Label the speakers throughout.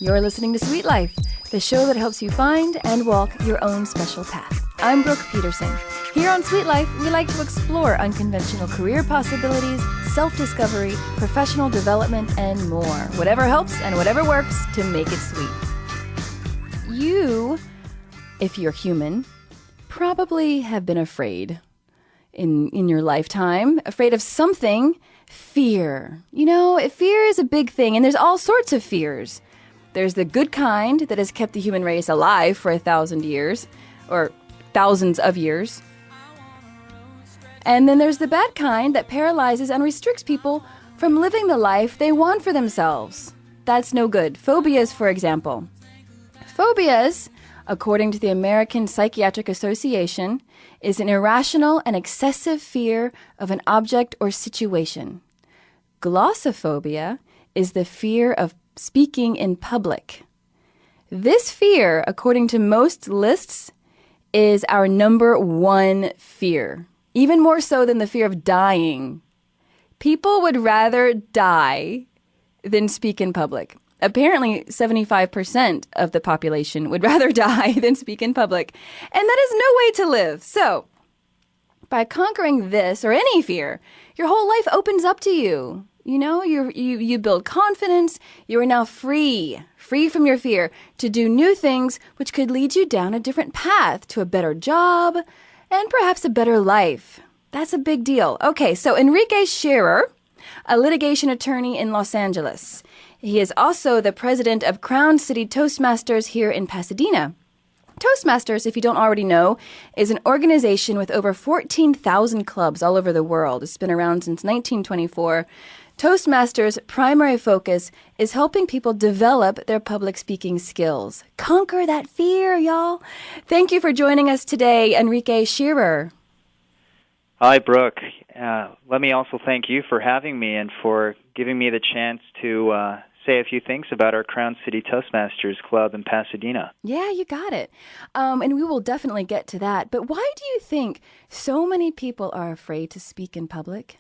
Speaker 1: You're listening to Sweet Life, the show that helps you find and walk your own special path. I'm Brooke Peterson. Here on Sweet Life, we like to explore unconventional career possibilities, self-discovery, professional development, and more. Whatever helps and whatever works to make it sweet. You, if you're human, probably have been afraid in your lifetime, afraid of something. Fear. You know, fear is a big thing, and there's all sorts of fears. There's the good kind that has kept the human race alive for 1,000 years, or thousands of years. And then there's the bad kind that paralyzes and restricts people from living the life they want for themselves. That's no good. Phobias, for example. Phobias, according to the American Psychiatric Association, is an irrational and excessive fear of an object or situation. Glossophobia is the fear of speaking in public. This fear, according to most lists, is our number one fear, even more so than the fear of dying. People would rather die than speak in public. Apparently, 75% of the population would rather die than speak in public. And that is no way to live. So, by conquering this or any fear, your whole life opens up to you. You know, you build confidence. You are now free from your fear to do new things which could lead you down a different path to a better job and perhaps a better life. That's a big deal. Okay, so Enrique Schaerer, a litigation attorney in Los Angeles. He is also the president of Crown City Toastmasters here in Pasadena. Toastmasters, if you don't already know, is an organization with over 14,000 clubs all over the world. It's been around since 1924. Toastmasters' primary focus is helping people develop their public speaking skills. Conquer that fear, y'all. Thank you for joining us today, Enrique Schaerer.
Speaker 2: Hi, Brooke. Let me also thank you for having me and for giving me the chance to say a few things about our Crown City Toastmasters Club in Pasadena.
Speaker 1: Yeah, you got it. And we will definitely get to that. But why do you think so many people are afraid to speak in public?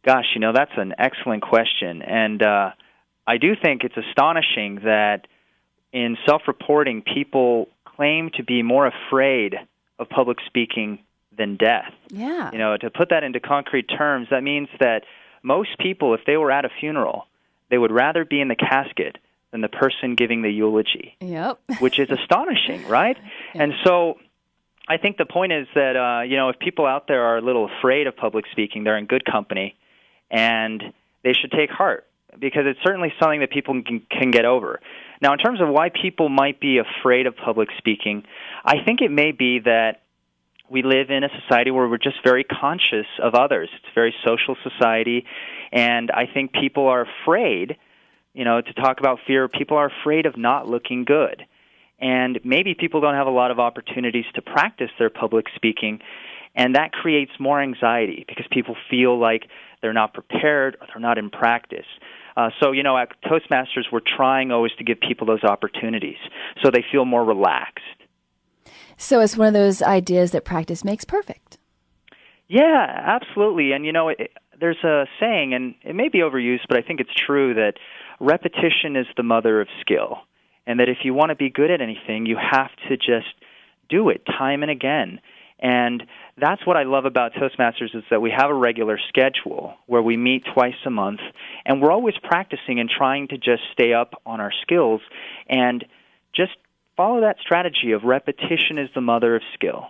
Speaker 2: Gosh, you know, that's an excellent question. And I do think it's astonishing that in self-reporting, people claim to be more afraid of public speaking than death.
Speaker 1: Yeah.
Speaker 2: You know, to put that into concrete terms, that means that most people, if they were at a funeral, they would rather be in the casket than the person giving the eulogy.
Speaker 1: Yep.
Speaker 2: Which is astonishing, right?
Speaker 1: Yeah.
Speaker 2: And so I think the point is that, you know, if people out there are a little afraid of public speaking, they're in good company, and they should take heart, because it's certainly something that people can get over. Now, in terms of why people might be afraid of public speaking, I think it may be that we live in a society where we're just very conscious of others. It's a very social society, and I think people are afraid, you know, to talk about fear, people are afraid of not looking good. And maybe people don't have a lot of opportunities to practice their public speaking, and that creates more anxiety because people feel like they're not prepared or they're not in practice. So, you know, at Toastmasters, we're trying always to give people those opportunities so they feel more relaxed.
Speaker 1: So it's one of those ideas that practice makes perfect.
Speaker 2: Yeah, absolutely. And, you know, there's a saying, and it may be overused, but I think it's true, that repetition is the mother of skill, and that if you want to be good at anything, you have to just do it time and again. And that's what I love about Toastmasters, is that we have a regular schedule where we meet twice a month, and we're always practicing and trying to just stay up on our skills and just follow that strategy of repetition is the mother of skill.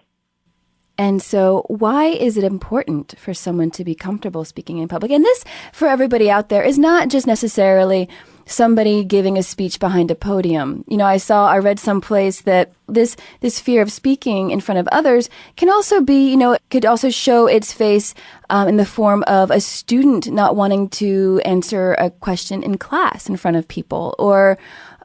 Speaker 1: And so why is it important for someone to be comfortable speaking in public? And this, for everybody out there, is not just necessarily somebody giving a speech behind a podium. You know, I read someplace that this fear of speaking in front of others can also be, you know, it could also show its face in the form of a student not wanting to answer a question in class in front of people, or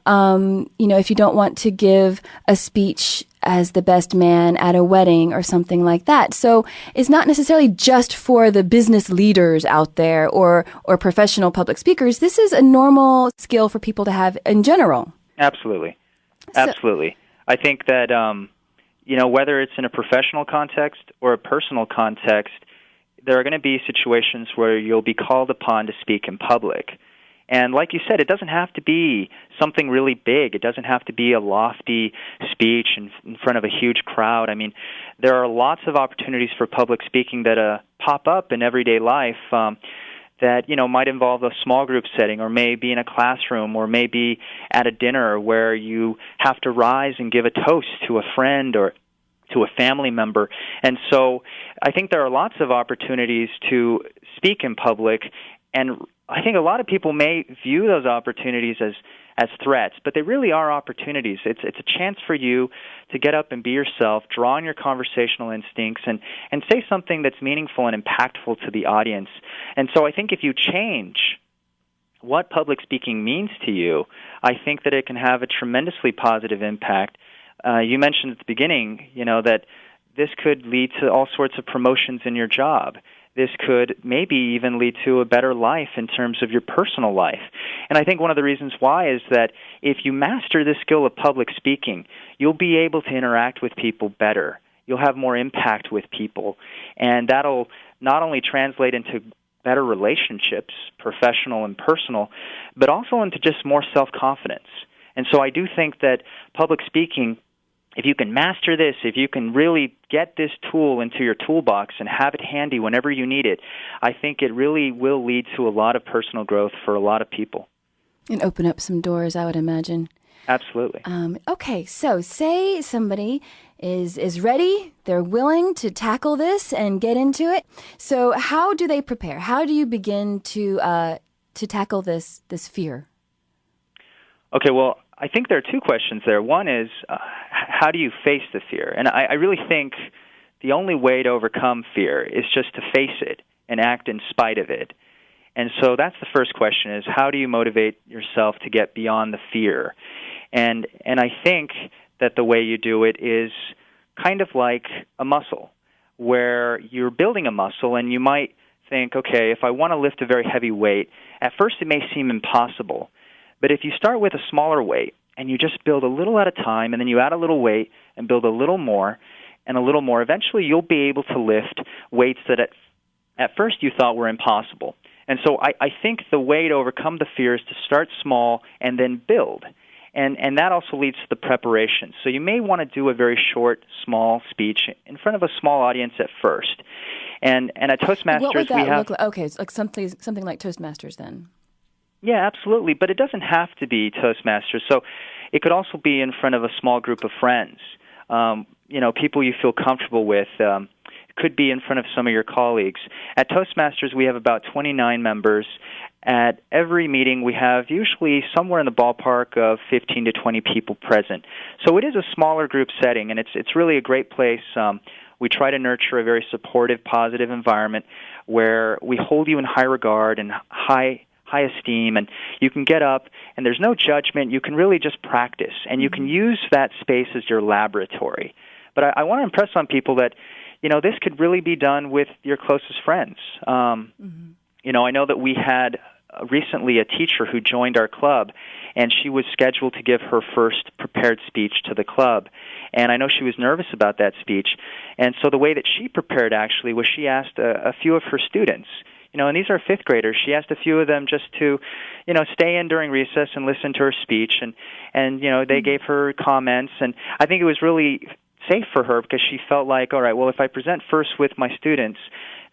Speaker 1: you know, if you don't want to give a speech as the best man at a wedding or something like that. So it's not necessarily just for the business leaders out there or professional public speakers. This is a normal skill for people to have in general.
Speaker 2: Absolutely. Absolutely. I think that, you know, whether it's in a professional context or a personal context, there are going to be situations where you'll be called upon to speak in public. And like you said, it doesn't have to be something really big. It doesn't have to be a lofty speech in front of a huge crowd. I mean, there are lots of opportunities for public speaking that pop up in everyday life that, might involve a small group setting, or maybe in a classroom, or maybe at a dinner where you have to rise and give a toast to a friend or to a family member. And so I think there are lots of opportunities to speak in public, and I think a lot of people may view those opportunities as threats, but they really are opportunities. It's a chance for you to get up and be yourself, draw on your conversational instincts, and say something that's meaningful and impactful to the audience. And so I think if you change what public speaking means to you, I think that it can have a tremendously positive impact. You mentioned at the beginning, that this could lead to all sorts of promotions in your job. This could maybe even lead to a better life in terms of your personal life. And I think one of the reasons why is that if you master the skill of public speaking, you'll be able to interact with people better. You'll have more impact with people. And that'll not only translate into better relationships, professional and personal, but also into just more self-confidence. And so I do think that public speaking, if you can master this, if you can really get this tool into your toolbox and have it handy whenever you need it, I think it really will lead to a lot of personal growth for a lot of people.
Speaker 1: And open up some doors, I would imagine.
Speaker 2: Absolutely.
Speaker 1: Okay, so say somebody is ready, they're willing to tackle this and get into it. So how do they prepare? How do you begin to tackle this fear?
Speaker 2: Okay, well, I think there are two questions there. One is, how do you face the fear? And I really think the only way to overcome fear is just to face it and act in spite of it. And so that's the first question, is how do you motivate yourself to get beyond the fear? And I think that the way you do it is kind of like a muscle, where you're building a muscle and you might think, okay, if I want to lift a very heavy weight, at first it may seem impossible. But if you start with a smaller weight and you just build a little at a time, and then you add a little weight and build a little more and a little more, eventually you'll be able to lift weights that at first you thought were impossible. And so I think the way to overcome the fear is to start small and then build. And that also leads to the preparation. So you may want to do a very short, small speech in front of a small audience at first. And at Toastmasters,
Speaker 1: what would that look like? Okay, it's like something like Toastmasters then.
Speaker 2: Yeah, absolutely. But it doesn't have to be Toastmasters. So it could also be in front of a small group of friends, people you feel comfortable with. It could be in front of some of your colleagues. At Toastmasters, we have about 29 members. At every meeting, we have usually somewhere in the ballpark of 15 to 20 people present. So it is a smaller group setting, and it's really a great place. We try to nurture a very supportive, positive environment where we hold you in high regard and high esteem, and you can get up, and there's no judgment. You can really just practice, and you can use that space as your laboratory. But I want to impress on people that, this could really be done with your closest friends. I know that we had recently a teacher who joined our club, and she was scheduled to give her first prepared speech to the club. And I know she was nervous about that speech. And so the way that she prepared, actually, was she asked a few of her students, and these are fifth graders. She asked a few of them just to, stay in during recess and listen to her speech, and they gave her comments, and I think it was really safe for her because she felt like, all right, well, if I present first with my students,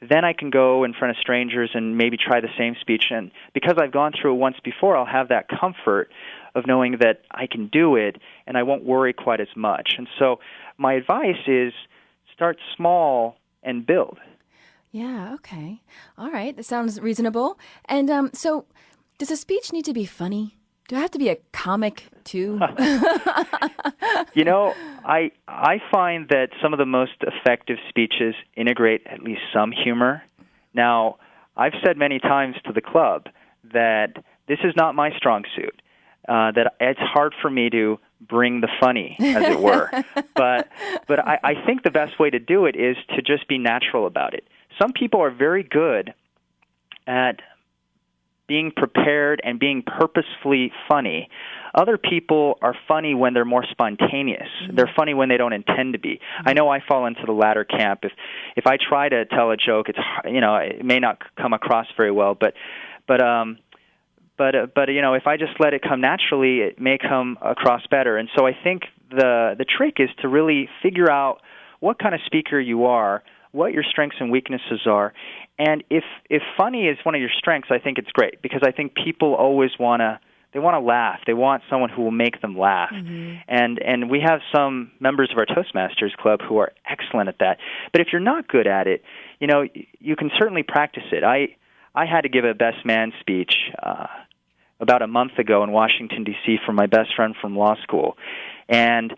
Speaker 2: then I can go in front of strangers and maybe try the same speech, and because I've gone through it once before, I'll have that comfort of knowing that I can do it, and I won't worry quite as much. And so my advice is start small and build.
Speaker 1: Yeah, okay. All right, that sounds reasonable. And so does a speech need to be funny? Do I have to be a comic, too?
Speaker 2: I find that some of the most effective speeches integrate at least some humor. Now, I've said many times to the club that this is not my strong suit, that it's hard for me to bring the funny, as it were. But I think the best way to do it is to just be natural about it. Some people are very good at being prepared and being purposefully funny. Other people are funny when they're more spontaneous. Mm-hmm. They're funny when they don't intend to be. Mm-hmm. I know I fall into the latter camp. If I try to tell a joke, it may not come across very well. But But if I just let it come naturally, it may come across better. And so I think the trick is to really figure out what kind of speaker you are, what your strengths and weaknesses are. And if funny is one of your strengths, I think it's great, because I think people always want to laugh. They want someone who will make them laugh. Mm-hmm. And we have some members of our Toastmasters club who are excellent at that. But if you're not good at it, you can certainly practice it. I had to give a best man speech about a month ago in Washington, D.C. for my best friend from law school. And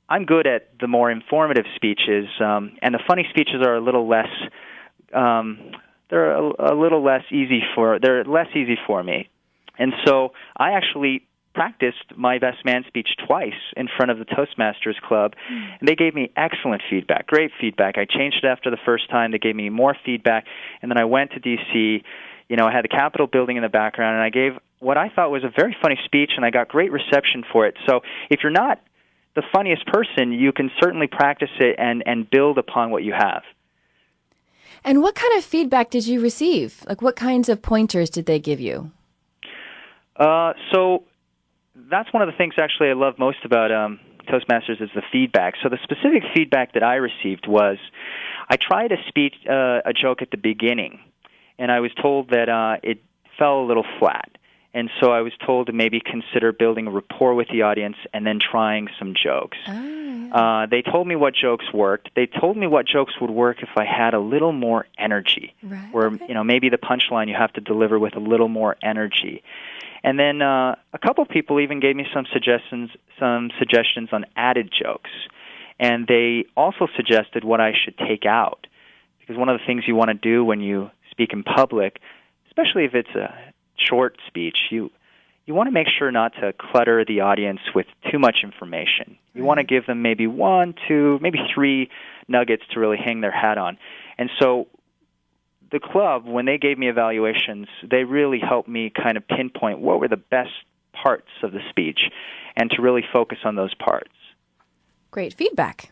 Speaker 2: I'm good at the more informative speeches, and the funny speeches are a little less. They're a little less easy they're less easy for me. And so I actually practiced my best man speech twice in front of the Toastmasters Club, and they gave me excellent feedback, great feedback. I changed it after the first time. They gave me more feedback, and then I went to D.C. I had the Capitol building in the background, and I gave what I thought was a very funny speech, and I got great reception for it. So if you're not the funniest person, you can certainly practice it and build upon what you have.
Speaker 1: And what kind of feedback did you receive? Like, what kinds of pointers did they give you?
Speaker 2: So that's one of the things actually I love most about Toastmasters is the feedback. So the specific feedback that I received was I tried to speak a joke at the beginning, and I was told that it fell a little flat. And so I was told to maybe consider building a rapport with the audience and then trying some jokes. They told me what jokes worked. They told me what jokes would work if I had a little more energy, where maybe the punchline you have to deliver with a little more energy. And then a couple people even gave me some suggestions on added jokes. And they also suggested what I should take out, because one of the things you want to do when you speak in public, especially if it's a short speech, you want to make sure not to clutter the audience with too much information. You want to give them maybe 1, 2, maybe 3 nuggets to really hang their hat on. And so the club, when they gave me evaluations, they really helped me kind of pinpoint what were the best parts of the speech and to really focus on those parts.
Speaker 1: Great feedback.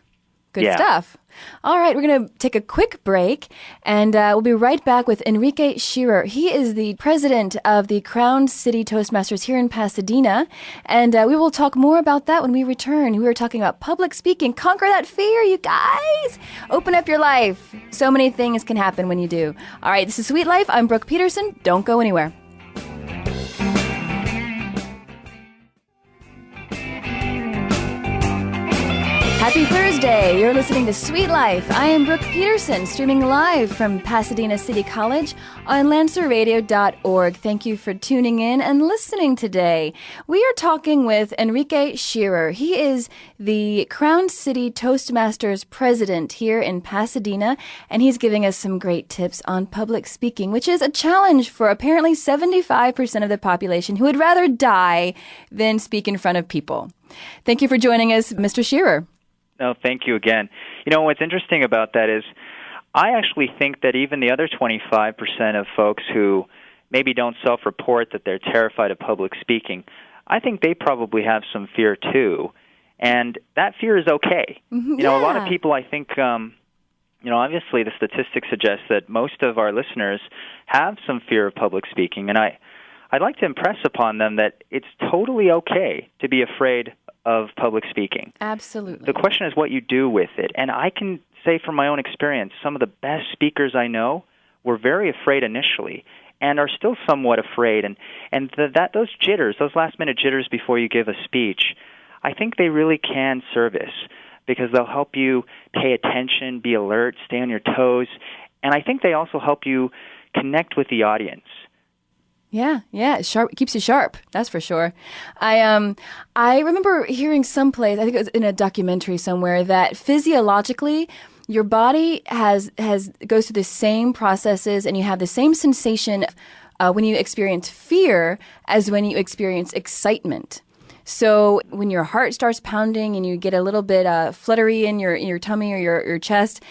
Speaker 1: Good stuff. All right, we're going to take a quick break, and we'll be right back with Enrique Schaerer. He is the president of the Crown City Toastmasters here in Pasadena, and we will talk more about that when we return. We were talking about public speaking. Conquer that fear, you guys! Open up your life. So many things can happen when you do. All right, this is Sweet Life. I'm Brooke Peterson. Don't go anywhere. Happy Thursday. You're listening to Sweet Life. I am Brooke Peterson, streaming live from Pasadena City College on LancerRadio.org. Thank you for tuning in and listening today. We are talking with Enrique Schaerer. He is the Crown City Toastmasters president here in Pasadena, and he's giving us some great tips on public speaking, which is a challenge for apparently 75% of the population who would rather die than speak in front of people. Thank you for joining us, Mr. Schaerer.
Speaker 2: No, thank you again. What's interesting about that is I actually think that even the other 25% of folks who maybe don't self-report that they're terrified of public speaking, I think they probably have some fear too. And that fear is okay. Mm-hmm, a lot of people, I think, obviously the statistics suggest that most of our listeners have some fear of public speaking. And I'd like to impress upon them that it's totally okay to be afraid of public speaking.
Speaker 1: Absolutely.
Speaker 2: The question is what you do with it. And I can say from my own experience, some of the best speakers I know were very afraid initially and are still somewhat afraid. And those jitters, those last-minute jitters before you give a speech, I think they really can service because they'll help you pay attention, be alert, stay on your toes. And I think they also help you connect with the audience.
Speaker 1: Yeah, sharp. It keeps you sharp. That's for sure. I remember hearing someplace, I think it was in a documentary somewhere, that physiologically your body goes through the same processes, and you have the same sensation when you experience fear as when you experience excitement. So when your heart starts pounding and you get a little bit fluttery in your tummy or your chest,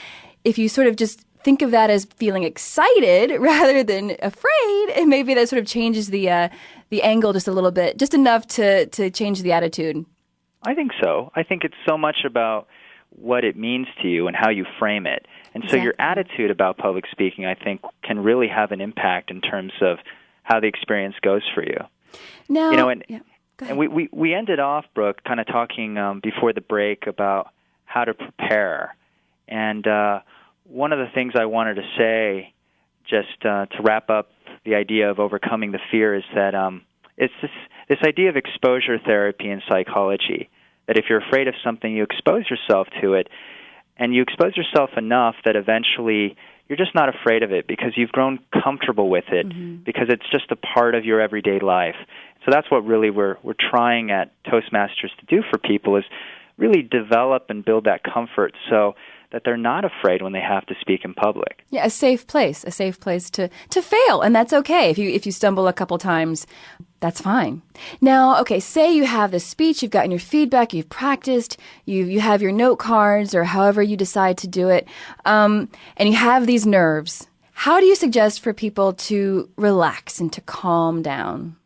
Speaker 1: if you sort of just think of that as feeling excited rather than afraid, and maybe that sort of changes the angle just a little bit, just enough to change the attitude. I
Speaker 2: think so. I think it's so much about what it means to you and how you frame it. And so your attitude about public speaking, I think, can really have an impact in terms of how the experience goes for you.
Speaker 1: Now,
Speaker 2: You know, and
Speaker 1: yeah, go ahead.
Speaker 2: and we ended off, Brooke, kind of talking before the break about how to prepare. And one of the things I wanted to say, just to wrap up the idea of overcoming the fear, is that it's this idea of exposure therapy in psychology, that if you're afraid of something, you expose yourself to it, and you expose yourself enough that eventually you're just not afraid of it because you've grown comfortable with it, because it's just a part of your everyday life. So that's what really we're trying at Toastmasters to do for people, is really develop and build that comfort so that they're not afraid when they have to speak in public.
Speaker 1: Yeah, a safe place to fail, and that's okay. If you stumble a couple times, that's fine. Now, okay, say you have this speech, you've gotten your feedback, you've practiced, you have your note cards, or however you decide to do it, and you have these nerves. How do you suggest for people to relax and to calm down?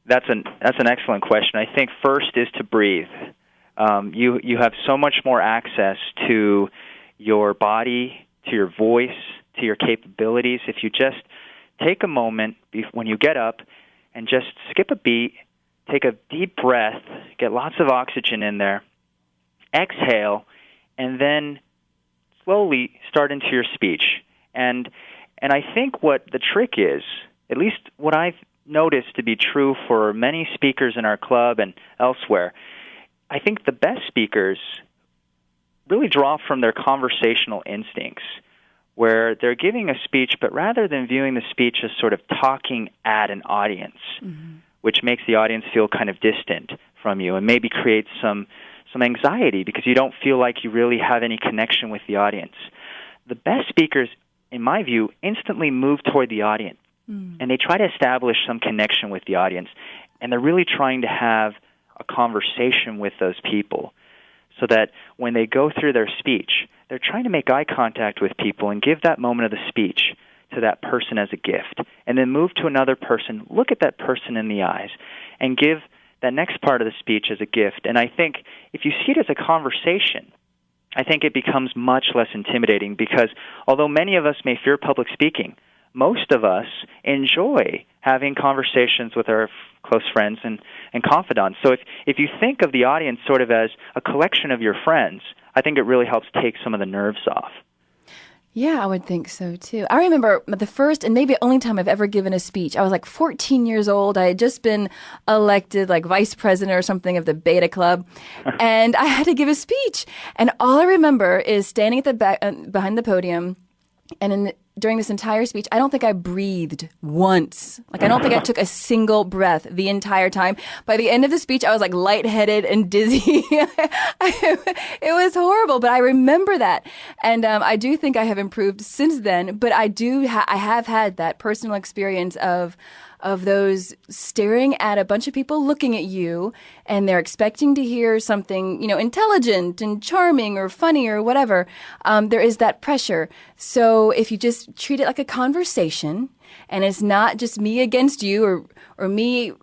Speaker 2: That's an excellent question. I think first is to breathe. You have so much more access to your body, to your voice, to your capabilities if you just take a moment when you get up and just skip a beat, take a deep breath, get lots of oxygen in there, exhale, and then slowly start into your speech. And I think what the trick is, at least what I've noticed to be true for many speakers in our club and elsewhere, I think the best speakers really draw from their conversational instincts, where they're giving a speech, but rather than viewing the speech as sort of talking at an audience, which makes the audience feel kind of distant from you and maybe creates some anxiety because you don't feel like you really have any connection with the audience. The best speakers, in my view, instantly move toward the audience, and they try to establish some connection with the audience, and they're really trying to have a conversation with those people so that when they go through their speech, they're trying to make eye contact with people and give that moment of the speech to that person as a gift, and then move to another person, look at that person in the eyes, and give that next part of the speech as a gift. And I think if you see it as a conversation, I think it becomes much less intimidating because although many of us may fear public speaking, most of us enjoy having conversations with our close friends and confidants. So if you think of the audience sort of as a collection of your friends, I think it really helps take some of the nerves off.
Speaker 1: Yeah, I would think so too. I remember the first and maybe only time I've ever given a speech. I was like 14 years old. I had just been elected like vice president or something of the Beta Club, and I had to give a speech. And all I remember is standing at the back behind the podium, and during this entire speech, I don't think I breathed once. Like, I don't think I took a single breath the entire time. By the end of the speech, I was like lightheaded and dizzy. It was horrible, but I remember that. And I do think I have improved since then, but I have had that personal experience of those staring at a bunch of people looking at you, and they're expecting to hear something, intelligent and charming or funny or whatever. There is that pressure. So if you just treat it like a conversation, and it's not just me against you or me,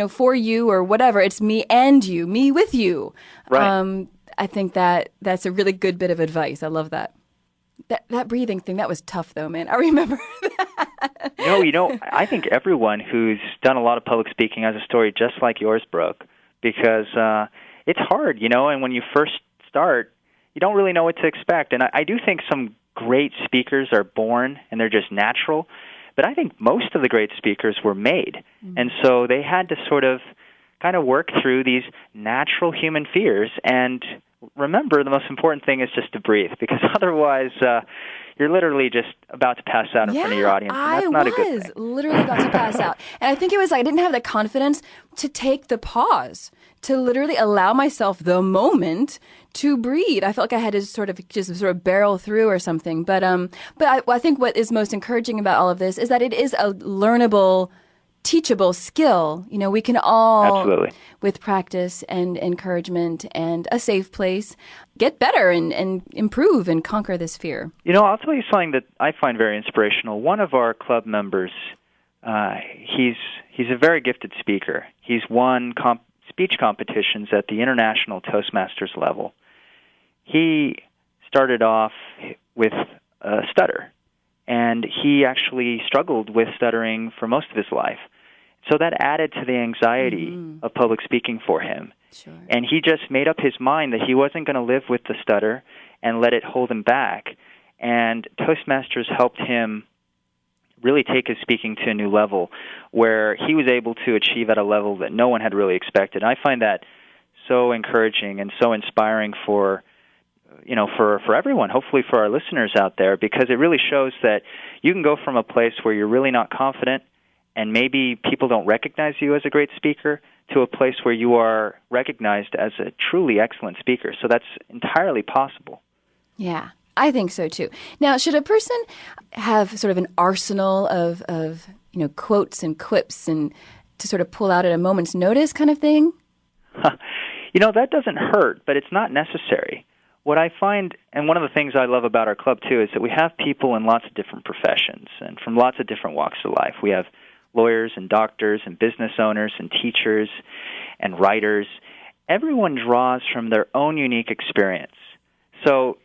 Speaker 1: for you or whatever, it's me and you, me with you.
Speaker 2: Right.
Speaker 1: I think that's a really good bit of advice. I love that. That breathing thing, that was tough though, man. I remember that.
Speaker 2: I think everyone who's done a lot of public speaking has a story just like yours, Brooke, because it's hard, and when you first start, you don't really know what to expect. And I do think some great speakers are born and they're just natural, but I think most of the great speakers were made. And so they had to sort of kind of work through these natural human fears. And remember, the most important thing is just to breathe, because otherwise you're literally just about to pass out in front of your audience. And that's not a good thing.
Speaker 1: I was literally about to pass out. And I think it was like I didn't have the confidence to take the pause, to literally allow myself the moment to breathe. I felt like I had to sort of barrel through or something. But I think what is most encouraging about all of this is that it is a learnable, teachable skill. We can all,
Speaker 2: absolutely,
Speaker 1: with practice and encouragement and a safe place, get better and improve and conquer this fear.
Speaker 2: I'll tell you something that I find very inspirational. One of our club members, he's a very gifted speaker. He's won speech competitions at the international Toastmasters level. He started off with a stutter, and he actually struggled with stuttering for most of his life. So that added to the anxiety of public speaking for him.
Speaker 1: Sure.
Speaker 2: And he just made up his mind that he wasn't going to live with the stutter and let it hold him back. And Toastmasters helped him really take his speaking to a new level where he was able to achieve at a level that no one had really expected. And I find that so encouraging and so inspiring for everyone, hopefully for our listeners out there, because it really shows that you can go from a place where you're really not confident and maybe people don't recognize you as a great speaker to a place where you are recognized as a truly excellent speaker. So that's entirely possible.
Speaker 1: Yeah, I think so too. Now, should a person have sort of an arsenal of quotes and quips and to sort of pull out at a moment's notice kind of thing?
Speaker 2: That doesn't hurt, but it's not necessary. What I find, and one of the things I love about our club too, is that we have people in lots of different professions and from lots of different walks of life. We have lawyers and doctors and business owners and teachers and writers. Everyone draws from their own unique experience. So,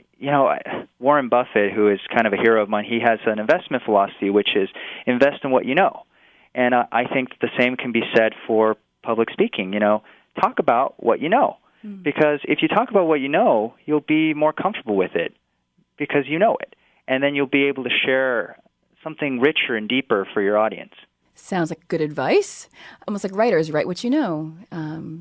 Speaker 2: Warren Buffett, who is kind of a hero of mine, he has an investment philosophy, which is invest in what you know. And I think the same can be said for public speaking. Talk about what you know. Because if you talk about what you know, you'll be more comfortable with it because you know it. And then you'll be able to share something richer and deeper for your audience.
Speaker 1: Sounds like good advice. Almost like writers write what you know.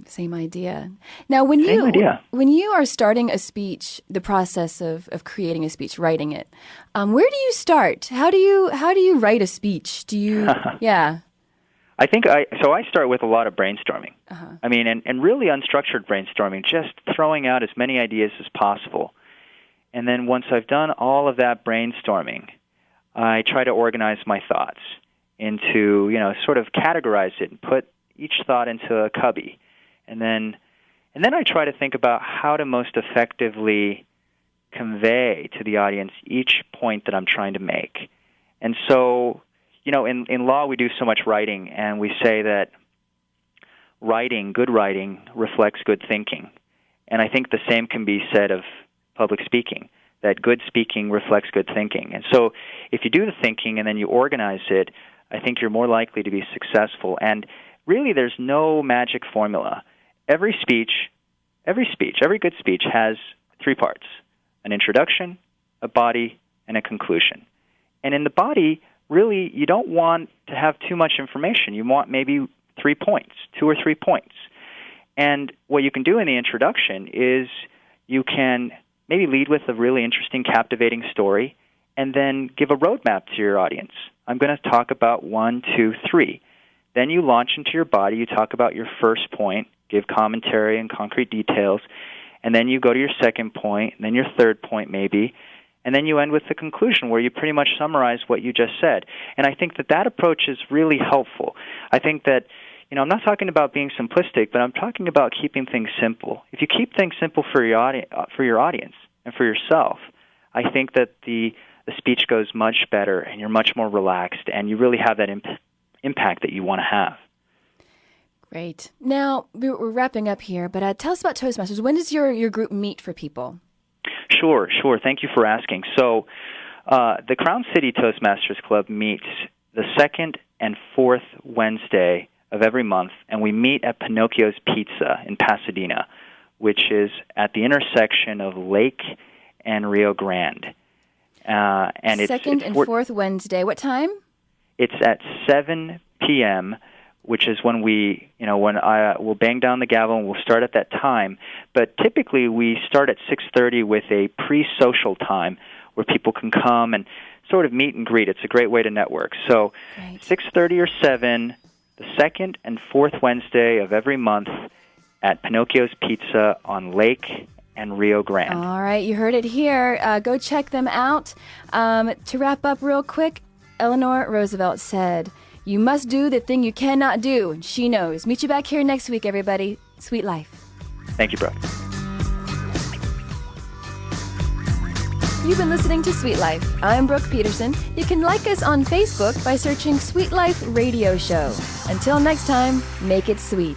Speaker 1: Same idea. Now, when you are starting a speech, the process of creating a speech, writing it, where do you start? How do you write a speech? Do you? Yeah.
Speaker 2: I think I start with a lot of brainstorming. I mean, and really unstructured brainstorming, just throwing out as many ideas as possible. And then once I've done all of that brainstorming, I try to organize my thoughts into, sort of categorize it and put each thought into a cubby. And then I try to think about how to most effectively convey to the audience each point that I'm trying to make. And so, in law we do so much writing, and we say that good writing reflects good thinking. And I think the same can be said of public speaking, that good speaking reflects good thinking. And so if you do the thinking and then you organize it, I think you're more likely to be successful. And really there's no magic formula. Every good speech has three parts: an introduction, a body, and a conclusion. And in the body, really, you don't want to have too much information. You want maybe 3 points, 2 or 3 points. And what you can do in the introduction is you can maybe lead with a really interesting, captivating story and then give a roadmap to your audience. I'm going to talk about 1, 2, 3. Then you launch into your body. You talk about your first point, give commentary and concrete details, and then you go to your second point, and then your third point maybe, and then you end with the conclusion where you pretty much summarize what you just said. And I think that approach is really helpful. I think that, I'm not talking about being simplistic, but I'm talking about keeping things simple. If you keep things simple for your audience and for yourself, I think that the speech goes much better and you're much more relaxed and you really have that impact that you want to have.
Speaker 1: Great. Now, we're wrapping up here, but tell us about Toastmasters. When does your group meet for people?
Speaker 2: Sure. Thank you for asking. So the Crown City Toastmasters Club meets the second and fourth Wednesday of every month, and we meet at Pinocchio's Pizza in Pasadena, which is at the intersection of Lake and Rio Grande. And
Speaker 1: second and fourth Wednesday. What time?
Speaker 2: It's at 7 p.m., which is when we'll bang down the gavel and we'll start at that time. But typically we start at 6:30 with a pre-social time where people can come and sort of meet and greet. It's a great way to network. So 6:30 or 7, the second and fourth Wednesday of every month at Pinocchio's Pizza on Lake and Rio Grande.
Speaker 1: All right, you heard it here. Go check them out. To wrap up real quick, Eleanor Roosevelt said, "You must do the thing you cannot do." She knows. Meet you back here next week, everybody. Sweet life.
Speaker 2: Thank you, Brooke.
Speaker 1: You've been listening to Sweet Life. I'm Brooke Peterson. You can like us on Facebook by searching Sweet Life Radio Show. Until next time, make it sweet.